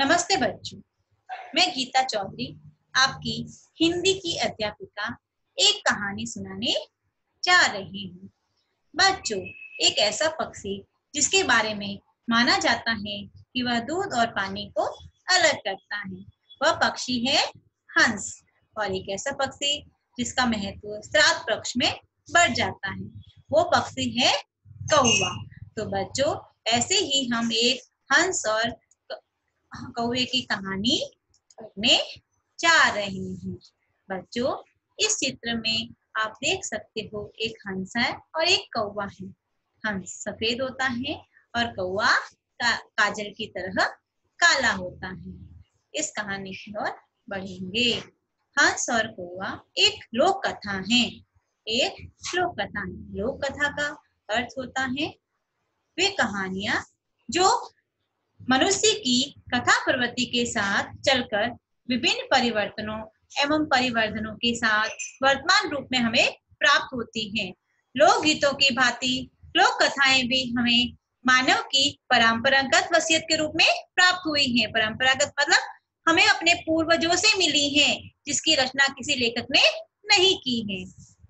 नमस्ते बच्चों, मैं गीता चौधरी आपकी हिंदी की अध्यापिका एक कहानी सुनाने जा रही हूँ। बच्चों, एक ऐसा पक्षी जिसके बारे में माना जाता है कि वह दूध और पानी को अलग करता है, वह पक्षी है हंस। और एक ऐसा पक्षी जिसका महत्व श्राद्ध पक्ष में बढ़ जाता है, वो पक्षी है कौवा। तो बच्चों, ऐसे ही हम एक हंस और कौवे की कहानी पढ़ने जा रहे हैं। बच्चों, इस चित्र में आप देख सकते हो एक हंस है और एक कौवा है। हंस सफेद होता है और कौवा काजल की तरह काला होता है। इस कहानी की ओर बढ़ेंगे। हंस और कौवा एक लोक कथा है। एक लोक कथा है। लोक कथा का अर्थ होता है वे कहानियां जो मनुष्य की कथा प्रवृत्ति के साथ चलकर विभिन्न परिवर्तनों एवं परिवर्धनों के साथ वर्तमान रूप में हमें प्राप्त होती हैं। लोक गीतों की भांति लोक कथाएं भी हमें मानव की परंपरागत वसीयत के रूप में प्राप्त हुई हैं। परंपरागत मतलब हमें अपने पूर्वजों से मिली हैं, जिसकी रचना किसी लेखक ने नहीं की है।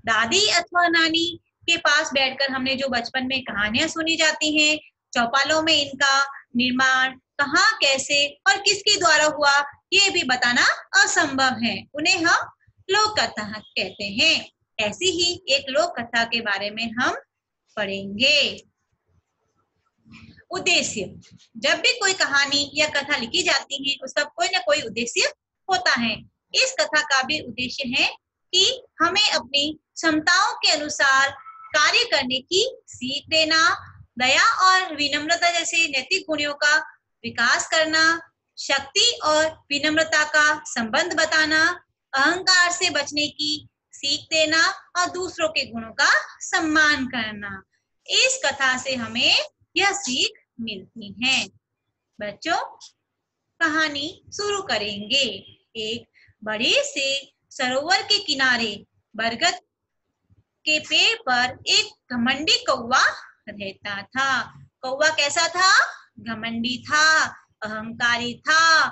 दादी अथवा नानी के पास बैठकर हमने जो बचपन में कहानियां सुनी जाती हैं, चौपालों में इनका निर्माण कहाँ, कैसे और किसके द्वारा हुआ, ये भी बताना असंभव है। उन्हें हम लोक कथा कहते हैं। ऐसी ही एक लोक कथा के बारे में हम पढ़ेंगे। उद्देश्य। जब भी कोई कहानी या कथा लिखी जाती है, उसका कोई ना कोई उद्देश्य होता है। इस कथा का भी उद्देश्य है कि हमें अपनी क्षमताओं के अनुसार कार्य करने की सीख देना, दया और विनम्रता जैसे नैतिक गुणों का विकास करना, शक्ति और विनम्रता का संबंध बताना, अहंकार से बचने की सीख देना और दूसरों के गुणों का सम्मान करना। इस कथा से हमें यह सीख मिलती है। बच्चों, कहानी शुरू करेंगे। एक बड़े से सरोवर के किनारे बरगद के पेड़ पर एक घमंडी कौवा रहता था। कौवा कैसा था? घमंडी था, अहंकारी था।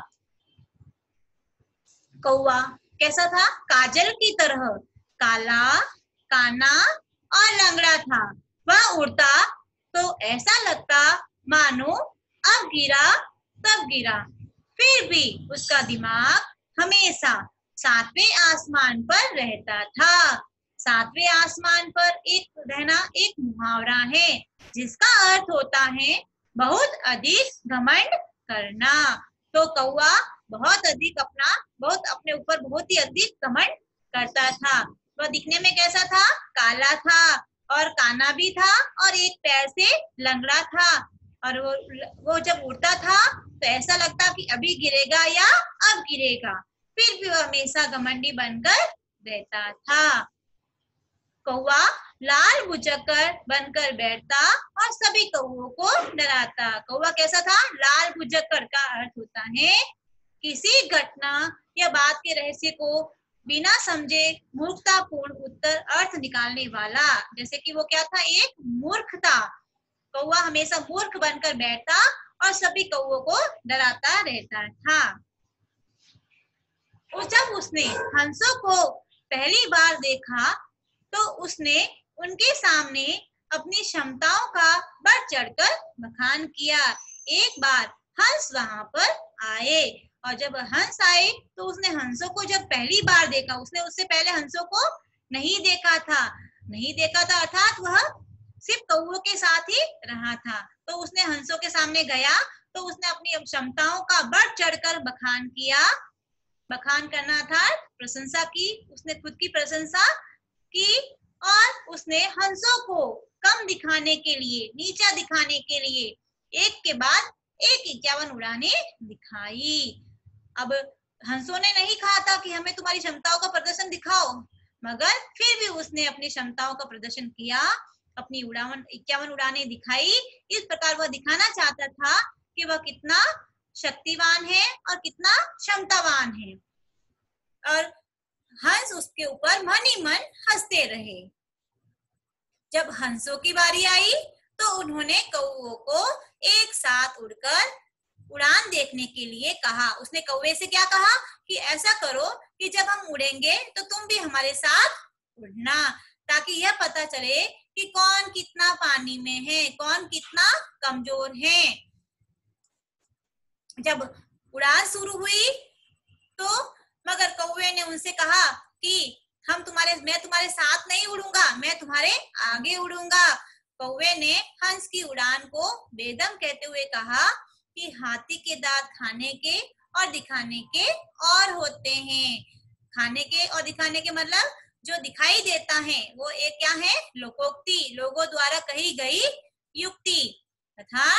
कौवा कैसा था? काजल की तरह काला, काना और लंगड़ा था। वह उड़ता तो ऐसा लगता मानो अब गिरा तब गिरा। फिर भी उसका दिमाग हमेशा सातवें आसमान पर रहता था। सातवें आसमान पर एक रहना एक मुहावरा है, जिसका अर्थ होता है बहुत अधिक घमंड करना। तो कौवा बहुत अपने ऊपर बहुत ही अधिक घमंड करता था। वह दिखने में कैसा था? काला था और काना भी था और एक पैर से लंगड़ा था। और वो जब उड़ता था तो ऐसा लगता कि अभी गिरेगा या अब गिरेगा। फिर भी वह हमेशा घमंडी बनकर रहता था। कौवा लाल बुझक्कर बनकर बैठता और सभी कौवों को डराता। कौवा कैसा था? लाल बुझक्कर का अर्थ होता है किसी घटना या बात के रहस्य को बिना समझे मूर्खतापूर्ण उत्तर अर्थ निकालने वाला। जैसे कि वो क्या था? एक मूर्ख था। कौवा हमेशा मूर्ख बनकर बैठता और सभी कौवों को डराता रहता था। और जब उसने हंसों को पहली बार देखा तो उसने उनके सामने अपनी क्षमताओं का बढ़ चढ़कर बखान किया। एक बार हंस वहां पर आए और जब हंस आए तो उसने हंसों को जब पहली बार देखा, उसने उससे पहले हंसों को नहीं देखा था अर्थात वह सिर्फ कौवों के साथ ही रहा था। तो उसने हंसों के सामने गया तो उसने अपनी क्षमताओं का बढ़ चढ़कर बखान किया। बखान करना था प्रशंसा की। उसने खुद की प्रशंसा की और उसने हंसों को कम दिखाने के लिए, नीचा दिखाने के लिए एक के बाद एक 51 उड़ाने दिखाई। अब हंसों ने नहीं कहा था कि हमें तुम्हारी क्षमताओं का प्रदर्शन दिखाओ, मगर फिर भी उसने अपनी क्षमताओं का प्रदर्शन किया, अपनी 51 उड़ाने दिखाई। इस प्रकार वह दिखाना चाहता था कि वह कितना शक्तिवान है और कितना क्षमतावान है। और हंस उसके ऊपर मन ही मन हंसते रहे। जब हंसों की बारी आई तो उन्होंने कौवों को एक साथ उड़कर उड़ान देखने के लिए कहा। उसने कौवे से क्या कहा कि ऐसा करो कि जब हम उड़ेंगे तो तुम भी हमारे साथ उड़ना, ताकि यह पता चले कि कौन कितना पानी में है, कौन कितना कमजोर है। जब उड़ान शुरू हुई तो मगर कौवे ने उनसे कहा कि मैं तुम्हारे साथ नहीं उड़ूंगा, मैं तुम्हारे आगे उड़ूंगा। कौवे ने हंस की उड़ान को बेदम कहते हुए कहा कि हाथी के दांत खाने के और दिखाने के और होते हैं। खाने के और दिखाने के मतलब जो दिखाई देता है वो एक क्या है, लोकोक्ति, लोगों द्वारा कही गई युक्ति, तथा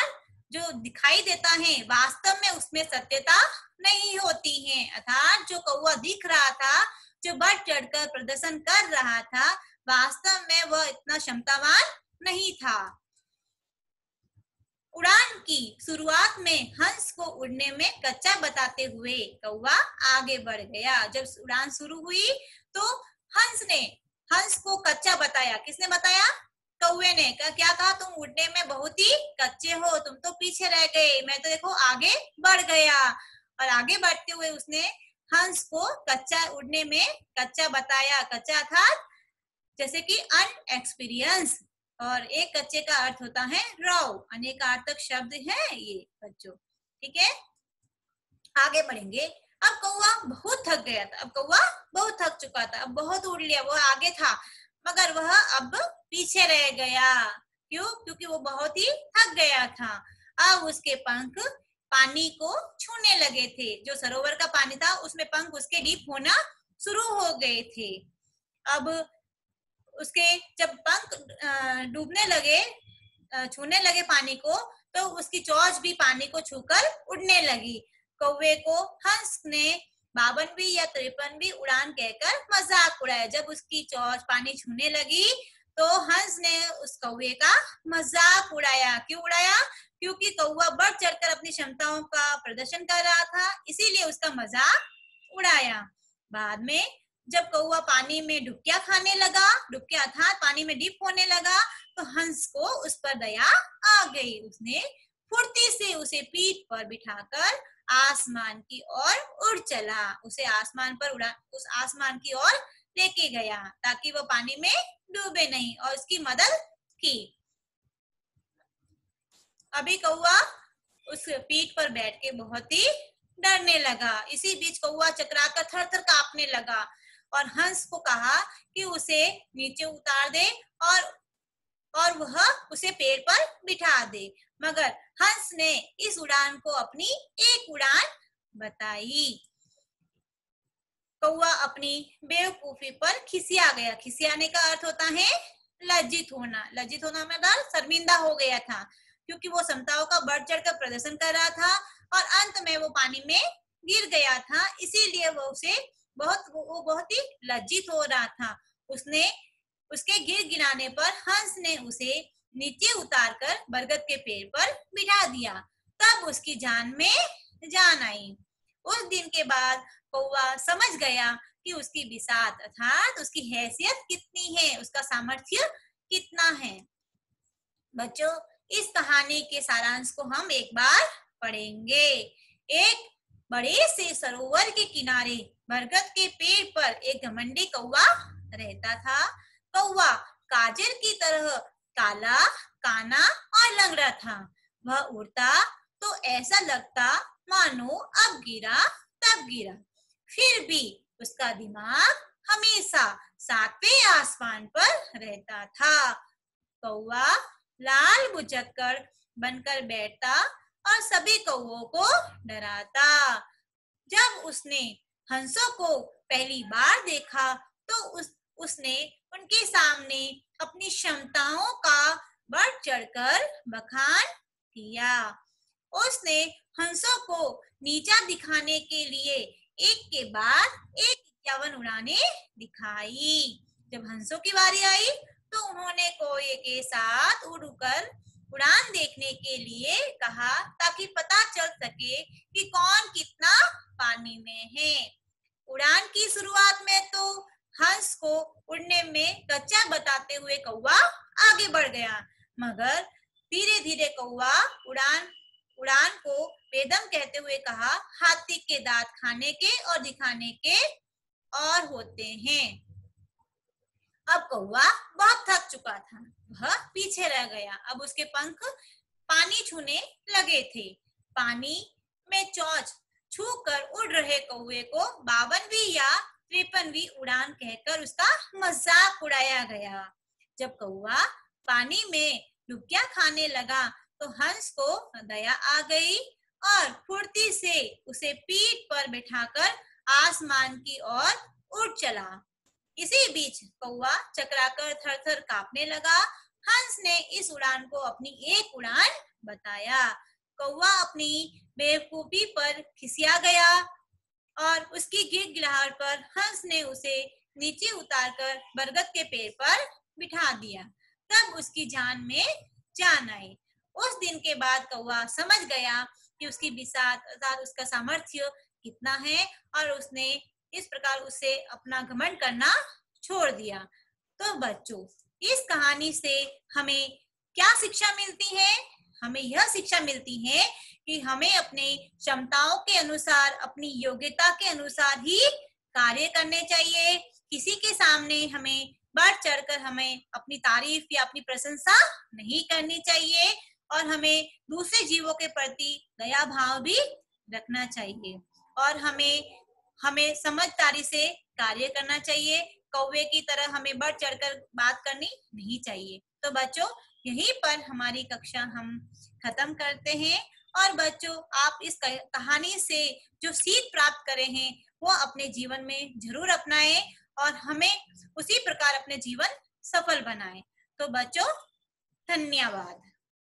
जो दिखाई देता है वास्तव में उसमें सत्यता नहीं होती है। अर्थात जो कौवा दिख रहा था, जो बढ़ चढ़कर प्रदर्शन कर रहा था, वास्तव में वह इतना क्षमतावान नहीं था। उड़ान की शुरुआत में हंस को उड़ने में कच्चा बताते हुए कौवा आगे बढ़ गया। जब उड़ान शुरू हुई तो हंस ने हंस को कच्चा बताया। किसने बताया? कौवे ने। क्या कहा? तुम उड़ने में बहुत ही कच्चे हो, तुम तो पीछे रह गए, मैं तो देखो आगे बढ़ गया। और आगे बढ़ते हुए उसने हंस को कच्चा उड़ने में कच्चा बताया। कच्चा था जैसे कि अनएक्सपीरियंस, और एक कच्चे का अर्थ होता है रॉ। अनेकार्थक शब्द है ये बच्चों, ठीक है। आगे बढ़ेंगे। अब कौवा बहुत थक गया था, अब कौवा बहुत थक चुका था, अब बहुत उड़ लिया, वो आगे था मगर वह अब पीछे रह गया। क्यों? क्योंकि वो बहुत ही थक गया था। अब उसके पंख पानी को छूने लगे थे। जो सरोवर का पानी था उसमें पंख उसके डीप होना शुरू हो गए थे। अब उसके जब पंख डूबने लगे, छूने लगे पानी को, तो उसकी चोंच भी पानी को छूकर उड़ने लगी। कौवे को हंस ने 52वीं या 53वीं उड़ान कहकर मजाक उड़ाया। जब उसकी चोंच पानी छूने लगी तो हंस ने उस कौवे का मजाक उड़ाया। क्यों उड़ाया? क्योंकि कौवा बढ़ चढ़कर अपनी क्षमताओं का प्रदर्शन कर रहा था, इसीलिए उसका मजाक उड़ाया। बाद में जब कौवा पानी में डुबकियां खाने लगा, डुबकियां अर्थात पानी में डीप होने लगा, तो हंस को उस पर दया आ गई। उसने फुर्ती से उसे पीठ पर बिठाकर आसमान की ओर उड़ चला। उसे आसमान पर उस आसमान की ओर लेके गया ताकि वो पानी में डूबे नहीं, और उसकी मदद की। अभी कौवा उस पीठ पर बैठ के बहुत ही डरने लगा। इसी बीच कौवा चकराकर थर-थर कांपने लगा और हंस को कहा कि उसे नीचे उतार दे और वह उसे पेड़ पर बिठा दे। मगर हंस ने इस उड़ान को अपनी एक उड़ान बताई। कौवा अपनी बेवकूफी पर खिसिया गया। खिसियाने का अर्थ होता है लज्जित होना। लज्जित होना मतलब शर्मिंदा हो गया था, क्योंकि वो क्षमताओं का बढ़ चढ़कर प्रदर्शन कर रहा था और अंत में वो पानी में गिर गया था। इसीलिए वो बहुत ही लज्जित हो रहा था। उसके गिर गिराने पर हंस ने उसे नीचे उतारकर बरगद के पेड़ पर बिठा दिया। तब उसकी जान में जान आई। उस दिन के बाद कौवा समझ गया कि उसकी बिसात अर्थात उसकी हैसियत कितनी है, उसका सामर्थ्य कितना है। बच्चों, इस कहानी के सारांश को हम एक बार पढ़ेंगे। एक बड़े से सरोवर के किनारे बरगद के पेड़ पर एक घमंडी कौवा रहता था। कौवा काजल की तरह काला, काना और लंगड़ा था। वह उड़ता तो ऐसा लगता मानो अब गिरा तब गिरा। फिर भी उसका दिमाग हमेशा 7वें आसमान पर रहता था। कौवा लाल बुझक्कड़ बनकर बैठता और सभी कौवों को डराता। जब उसने हंसों को पहली बार देखा तो उसने उनके सामने अपनी क्षमताओं का बढ़ चढ़कर बखान किया। उसने हंसों को नीचा दिखाने के लिए एक के बाद एक 51 उड़ानें दिखाई। जब हंसों की बारी आई तो उन्होंने कोए के साथ उड़कर उड़ान देखने के लिए कहा, ताकि पता चल सके कि कौन कितना पानी में है। उड़ान की शुरुआत में तो हंस को उड़ने में कच्चा बताते हुए कौवा आगे बढ़ गया, मगर धीरे धीरे कौवा उड़ान को बेदम कहते हुए कहा, हाथी के दांत खाने के और दिखाने के और होते हैं। अब कौवा बहुत थक चुका था, वह पीछे रह गया। अब उसके पंख पानी छूने लगे थे। पानी में चोंच छूकर उड़ रहे कौवे को 52वीं या 53वीं उड़ान कहकर उसका मजाक उड़ाया गया। जब कौवा पानी में डुबकियां खाने लगा तो हंस को दया आ गई और फुर्ती से उसे पीठ पर बिठाकर आसमान की ओर उड़ चला। इसी बीच कौवा चकराकर थर-थर कांपने लगा। हंस ने इस उड़ान को अपनी एक उड़ान बताया। कौवा अपनी बेवकूफी पर खिसिया गया और उसकी गिड़गिड़ाहट पर हंस ने उसे नीचे उतारकर बरगद के पेड़ पर बिठा दिया। तब उसकी जान में जान आई। उस दिन के बाद कौवा समझ गया कि उसकी बिसात अर्थात उसका सामर्थ्य कितना है और उसने इस प्रकार उसे अपना घमंड करना छोड़ दिया। तो बच्चों, इस कहानी से हमें क्या शिक्षा मिलती है? हमें यह शिक्षा मिलती है कि हमें अपने क्षमताओं के अनुसार, अपनी योग्यता के अनुसार ही कार्य करने चाहिए। किसी के सामने हमें बढ़ चढ़कर हमें अपनी तारीफ या अपनी प्रशंसा नहीं करनी चाहिए और हमें दूसरे जीवों के प्रति दया भाव भी रखना चाहिए और हमें समझदारी से कार्य करना चाहिए। कौवे की तरह हमें बढ़ चढ़कर बात करनी नहीं चाहिए। तो बच्चों, यहीं पर हमारी कक्षा हम खत्म करते हैं और बच्चों, आप इस कहानी से जो सीख प्राप्त करे हैं वो अपने जीवन में जरूर अपनाएं और हमें उसी प्रकार अपने जीवन सफल बनाएं। तो बच्चों, धन्यवाद।